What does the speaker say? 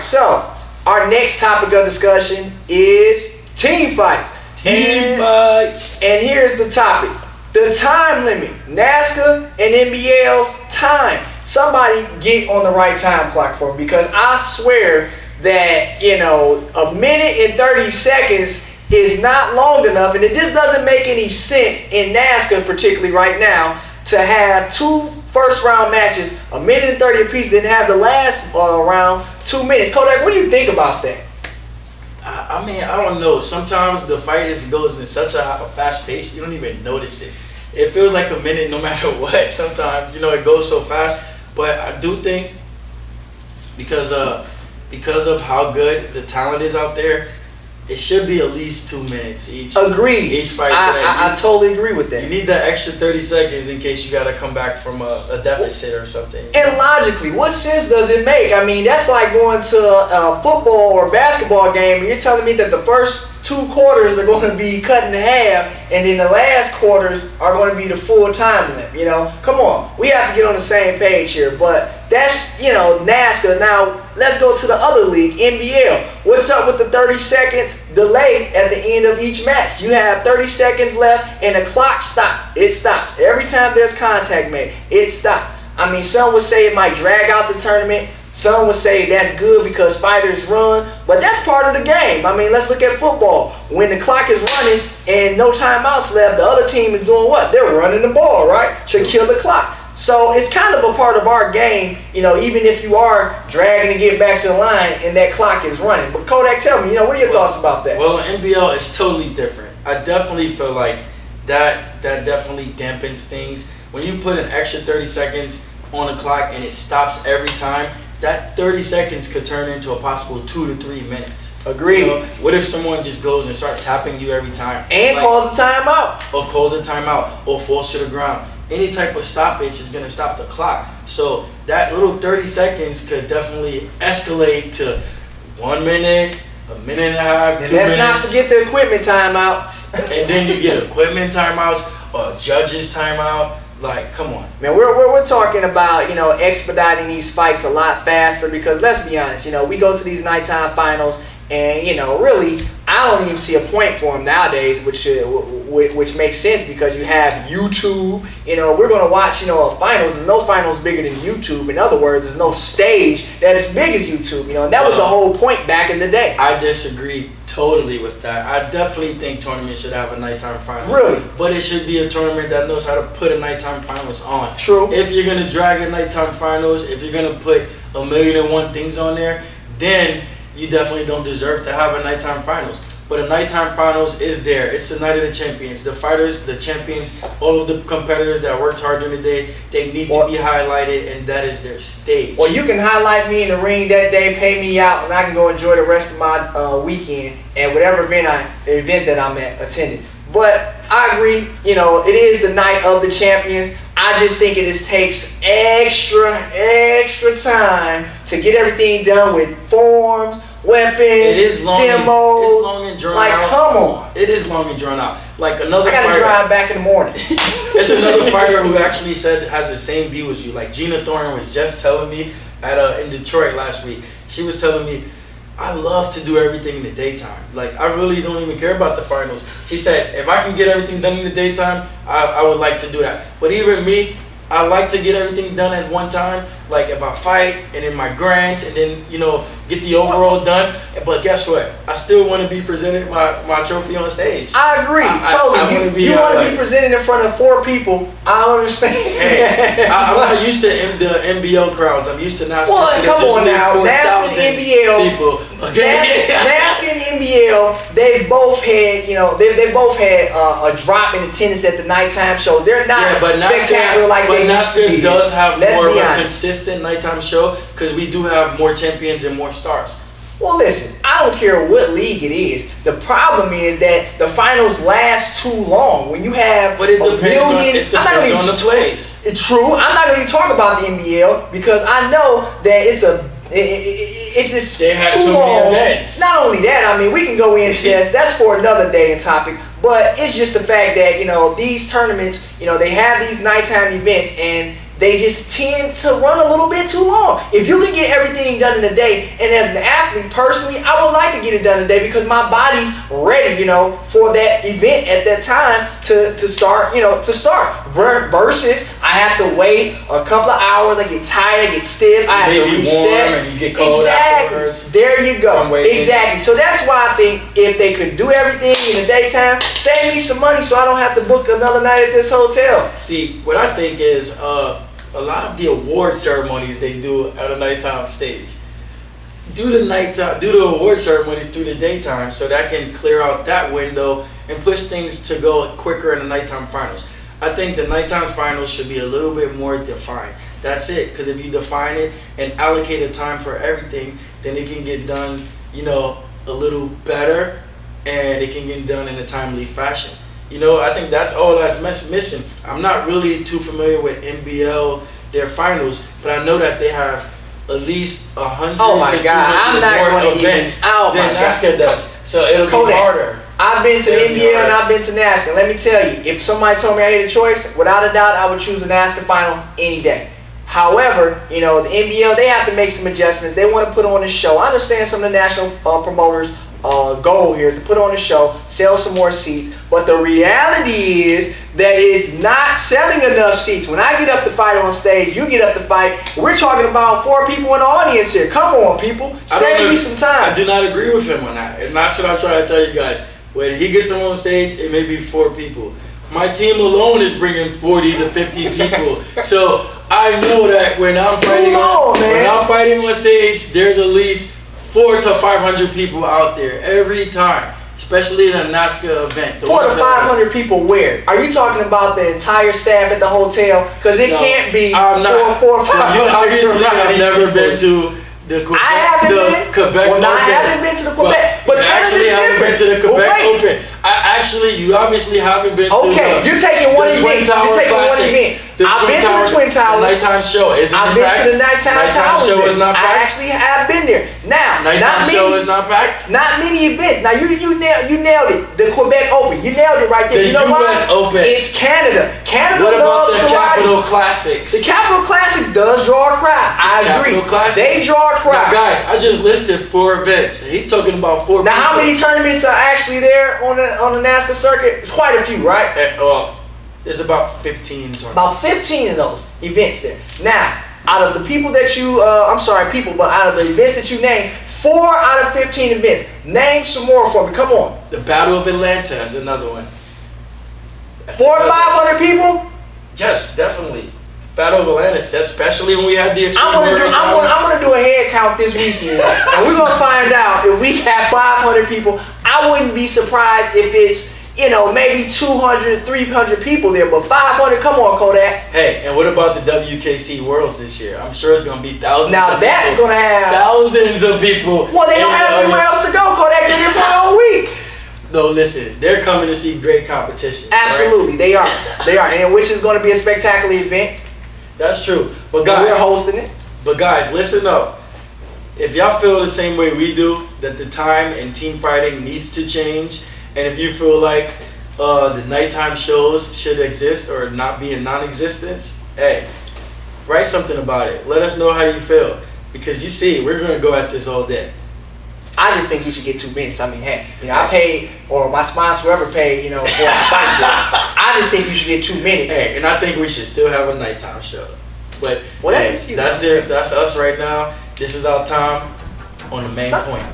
so our next topic of discussion is team fights. And here's the topic. The time limit. NASKA and NBL's time. Somebody get on the right time clock for me, because I swear that, a minute and 30 seconds is not long enough, and it just doesn't make any sense in NASKA, particularly right now, to have 2 first-round matches, a minute and 30 apiece, then have the last round 2 minutes. Kodaq, what do you think about that? I mean, I don't know. Sometimes the fight goes in such a fast pace, you don't even notice it. It feels like a minute no matter what. Sometimes, it goes so fast. But I do think because of how good the talent is out there, it should be at least 2 minutes each. Agreed. Each fight. I totally agree with that. You need that extra 30 seconds in case you got to come back from a deficit or something. And logically, what sense does it make? I mean, that's like going to a football or basketball game and you're telling me that the first 2 quarters are going to be cut in half and then the last quarters are going to be the full time limit. Come on. We have to get on the same page here. But that's, NASKA. Now, let's go to the other league, NBL. What's up with the 30 seconds delay at the end of each match? You have 30 seconds left and the clock stops. It stops. Every time there's contact made, it stops. I mean, some would say it might drag out the tournament. Some would say that's good because fighters run, but that's part of the game. I mean, let's look at football. When the clock is running and no timeouts left, the other team is doing what? They're running the ball, right? To kill the clock. So it's kind of a part of our game, even if you are dragging to get back to the line and that clock is running. But Kodaq, tell me, what are your thoughts about that? Well, NBL is totally different. I definitely feel like that definitely dampens things. When you put an extra 30 seconds on the clock and it stops every time, that 30 seconds could turn into a possible 2 to 3 minutes. Agreed. What if someone just goes and starts tapping you every time? And calls a timeout. Or calls a timeout or falls to the ground. Any type of stoppage is going to stop the clock. So that little 30 seconds could definitely escalate to 1 minute, a minute and a half, 2 minutes. Let's not forget the equipment timeouts. And then you get equipment timeouts or judges timeout. Like, come on. Man, we're talking about, expediting these fights a lot faster because, let's be honest, we go to these nighttime finals and, really, I don't even see a point for them nowadays, which makes sense because you have YouTube. We're going to watch, a finals. There's no finals bigger than YouTube. In other words, there's no stage that is big as YouTube, and that was the whole point back in the day. I disagree totally with that. I definitely think tournaments should have a nighttime finals. Really? But it should be a tournament that knows how to put a nighttime finals on. True. If you're going to drag a nighttime finals, if you're going to put 1,000,001 things on there, then you definitely don't deserve to have a nighttime finals. But a nighttime finals is there. It's the night of the champions. The fighters, the champions, all of the competitors that worked hard during the day, they need to be highlighted, and that is their stage. Or you can highlight me in the ring that day, pay me out, and I can go enjoy the rest of my weekend at whatever event that I'm attending. But I agree, it is the night of the champions. I just think it just takes extra time to get everything done with forms, weapons, it is long demos. It's long and drawn out. Come on. It is long and drawn out. Like another I gotta fighter, drive back in the morning. It's another fighter who actually has the same view as you. Like Gina Thorne was just telling me in Detroit last week. She was telling me, I love to do everything in the daytime. Like, I really don't even care about the finals. She said, if I can get everything done in the daytime, I would like to do that. But even me, I like to get everything done at one time. Like, if I fight, and then my grinds, and then, get the overall done. But guess what? I still want to be presented my trophy on stage. I agree. Totally. You want to be presented in front of 4 people. I understand. Hey, I'm not used to the NBL crowds. I'm used to NASKA. Well, come on now. NASKA and NBL. People. Okay. NASKA and NBL, they both had, they both had a drop in attendance at the nighttime shows. They're not spectacular like they used to be. NASKA does have more of a consistent nighttime show because we do have more champions and more stars. Well, listen, I don't care what league it is. The problem is that the finals last too long. When you have it depends on the place. It's true. I'm not going to talk about the NBL because I know that it's just they have too too long. many events. Not only that, I mean, we can go into this. That's for another day and topic. But it's just the fact that, these tournaments, they have these nighttime events and they just tend to run a little bit too long. If you can get everything done in a day, and as an athlete, personally, I would like to get it done in a day because my body's ready, for that event at that time to start, versus I have to wait a couple of hours, I get tired, I get stiff, I have to reset. Warm and you get cold afterwards. There you go. Exactly. So that's why I think if they could do everything in the daytime, save me some money so I don't have to book another night at this hotel. See, what I think is a lot of the award ceremonies they do at a nighttime stage. Do the award ceremonies through the daytime so that can clear out that window and push things to go quicker in the nighttime finals. I think the nighttime finals should be a little bit more defined. That's it, because if you define it and allocate a time for everything, then it can get done, a little better, and it can get done in a timely fashion. I think that's all that's missing. I'm not really too familiar with NBL, their finals, but I know that they have at least 100 to 200 more events than NASKA does. So it'll be harder. I've been to NBL and I've been to NASKA. Let me tell you, if somebody told me I had a choice, without a doubt, I would choose a NASKA final any day. However, the NBL, they have to make some adjustments. They want to put on a show. I understand some of the national promoters' goal here is to put on a show, sell some more seats. But the reality is that it's not selling enough seats. When I get up to fight on stage, you get up to fight. We're talking about 4 people in the audience here. Come on, people. Save me some time. I do not agree with him on that. And that's what I'm trying to tell you guys. When he gets on stage, it may be 4 people. My team alone is bringing 40 to 50 people. So I know that when I'm fighting on stage, there's at least 400 to 500 people out there every time, especially in a NASKA event. 400 to 500 people where? Are you talking about the entire staff at the hotel? Because it can't be 400 or 500. You obviously have never been to the Quebec, I haven't been to the Quebec. But you actually haven't been to the Quebec Open. You obviously haven't been to you're taking one event. I've been to the Twin Towers. The nighttime show. I've been to the nighttime show is not packed. I actually have been there. Now, nighttime show is not packed. Not many events. Now you nailed it. The Quebec Open. You nailed it right there. The US Open. It's Canada. Canada what about loves the karate. Capital Classics? The Capital Classics does draw a crowd. I agree. They draw a crowd. Now, guys, I just listed 4 events. He's talking about 4 Now, how many tournaments are actually there on the NASKA circuit? It's quite a few, right? There's about 15 tournaments. About 15 of those events there. Now, out of the people that you, but out of the events that you named, 4 out of 15 events. Name some more for me. Come on. The Battle of Atlanta is another one. 400 to 500 people? Yes, definitely. Battle of Atlanta, especially when we had the I'm gonna do a head count this weekend, and we're gonna find out if we have 500 people. I wouldn't be surprised if it's maybe 200, 300 people there, but 500. Come on, Kodaq. Hey, and what about the WKC Worlds this year? I'm sure it's gonna be thousands. Now that's gonna have thousands of people. Well, they don't have anywhere else to go, Kodaq. They're here for a whole week. No, listen, they're coming to see great competition. Absolutely, right? They are, and which is going to be a spectacular event. That's true. But guys, we're hosting it. But guys, listen up. If y'all feel the same way we do, that the time in team fighting needs to change, and if you feel like the nighttime shows should exist or not be in non-existence, hey, write something about it. Let us know how you feel, because you see, we're gonna go at this all day. I just think you should get 2 minutes. I mean, hey, I paid, or my sponsor whoever paid, for a fight. I just think you should get 2 minutes. Hey, and I think we should still have a nighttime show. But that's it. That's us right now. This is our time on the main point.